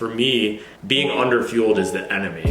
For me, being underfueled is the enemy.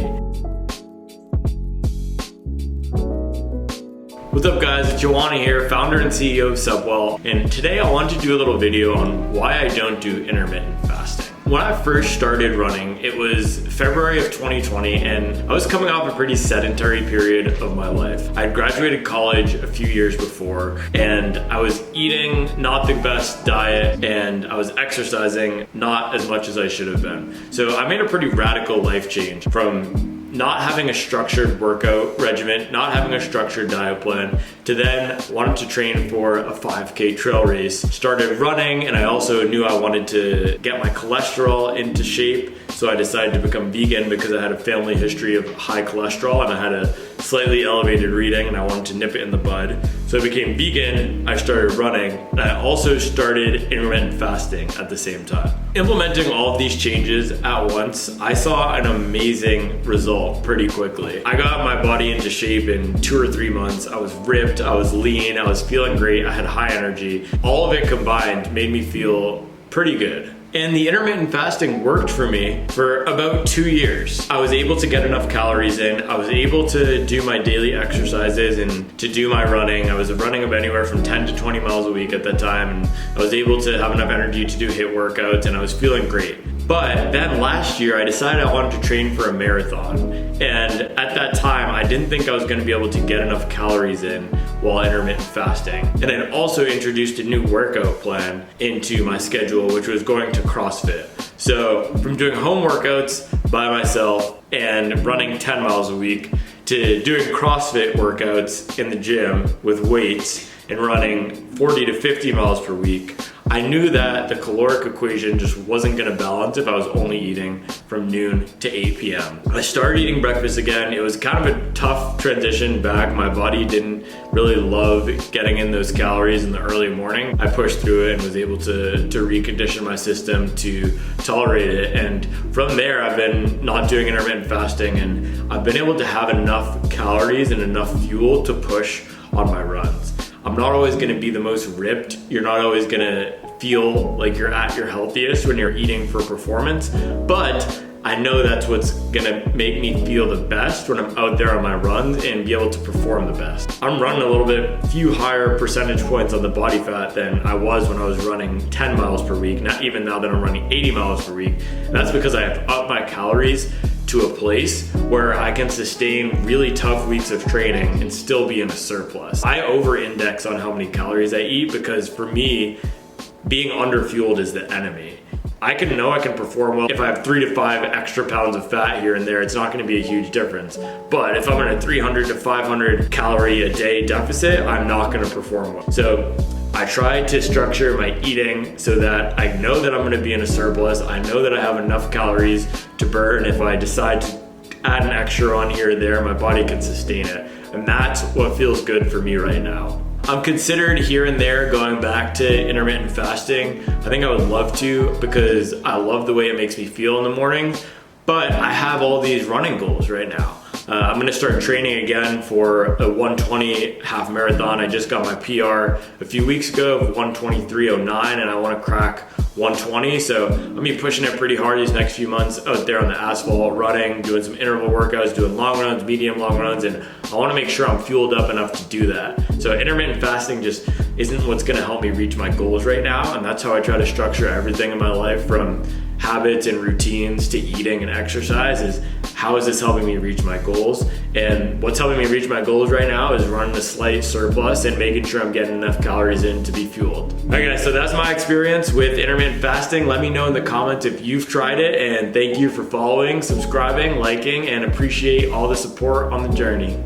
What's up guys, it's Joanna here, founder and CEO of Subwell, and today I wanted to do a little video on why I don't do intermittent fasting. When I first started running, it was February of 2020 and I was coming off a pretty sedentary period of my life. I had graduated college a few years before and I was eating not the best diet and I was exercising not as much as I should have been. So I made a pretty radical life change from not having a structured workout regimen, not having a structured diet plan, to then wanting to train for a 5K trail race. Started running, and I also knew I wanted to get my cholesterol into shape, so I decided to become vegan because I had a family history of high cholesterol and I had a slightly elevated reading and I wanted to nip it in the bud. So I became vegan, I started running, and I also started intermittent fasting at the same time. Implementing all of these changes at once, I saw an amazing result pretty quickly. I got my body into shape in 2 or 3 months. I was ripped, I was lean, I was feeling great, I had high energy. All of it combined made me feel pretty good. And the intermittent fasting worked for me for about 2 years. I was able to get enough calories in. I was able to do my daily exercises and to do my running. I was running up anywhere from 10 to 20 miles a week at that time. And I was able to have enough energy to do HIIT workouts and I was feeling great. But then last year I decided I wanted to train for a marathon. And at that time, I didn't think I was gonna be able to get enough calories in while intermittent fasting. And I also introduced a new workout plan into my schedule, which was going to CrossFit. So from doing home workouts by myself and running 10 miles a week to doing CrossFit workouts in the gym with weights and running 40 to 50 miles per week, I knew that the caloric equation just wasn't gonna balance if I was only eating from noon to 8 p.m. I started eating breakfast again. It was kind of a tough transition back. My body didn't really love getting in those calories in the early morning. I pushed through it and was able to recondition my system to tolerate it. And from there, I've been not doing intermittent fasting and I've been able to have enough calories and enough fuel to push on my runs. I'm not always gonna be the most ripped. You're not always gonna feel like you're at your healthiest when you're eating for performance, but I know that's what's gonna make me feel the best when I'm out there on my runs and be able to perform the best. I'm running a little bit, few higher percentage points on the body fat than I was when I was running 10 miles per week, not even now that I'm running 80 miles per week. And that's because I have upped my calories to a place where I can sustain really tough weeks of training and still be in a surplus. I over-index on how many calories I eat because for me, being underfueled is the enemy. I know I can perform well. If I have 3 to 5 extra pounds of fat here and there, it's not gonna be a huge difference. But if I'm in a 300 to 500 calorie a day deficit, I'm not gonna perform well. So I try to structure my eating so that I know that I'm gonna be in a surplus. I know that I have enough calories to burn. If I decide to add an extra on here or there, my body can sustain it. And that's what feels good for me right now. I'm considered here and there going back to intermittent fasting. I think I would love to because I love the way it makes me feel in the morning, but I have all these running goals right now. I'm gonna start training again for a 120 half marathon. I just got my PR a few weeks ago of 123.09 and I wanna crack 120. So I'm gonna be pushing it pretty hard these next few months out there on the asphalt, running, doing some interval workouts, doing long runs, medium long runs, and I wanna make sure I'm fueled up enough to do that. So intermittent fasting just isn't what's gonna help me reach my goals right now, and that's how I try to structure everything in my life, from habits and routines to eating and exercise, is how is this helping me reach my goals? And what's helping me reach my goals right now is running a slight surplus and making sure I'm getting enough calories in to be fueled. Okay guys, so that's my experience with intermittent fasting. Let me know in the comments if you've tried it, and thank you for following, subscribing, liking, and appreciate all the support on the journey.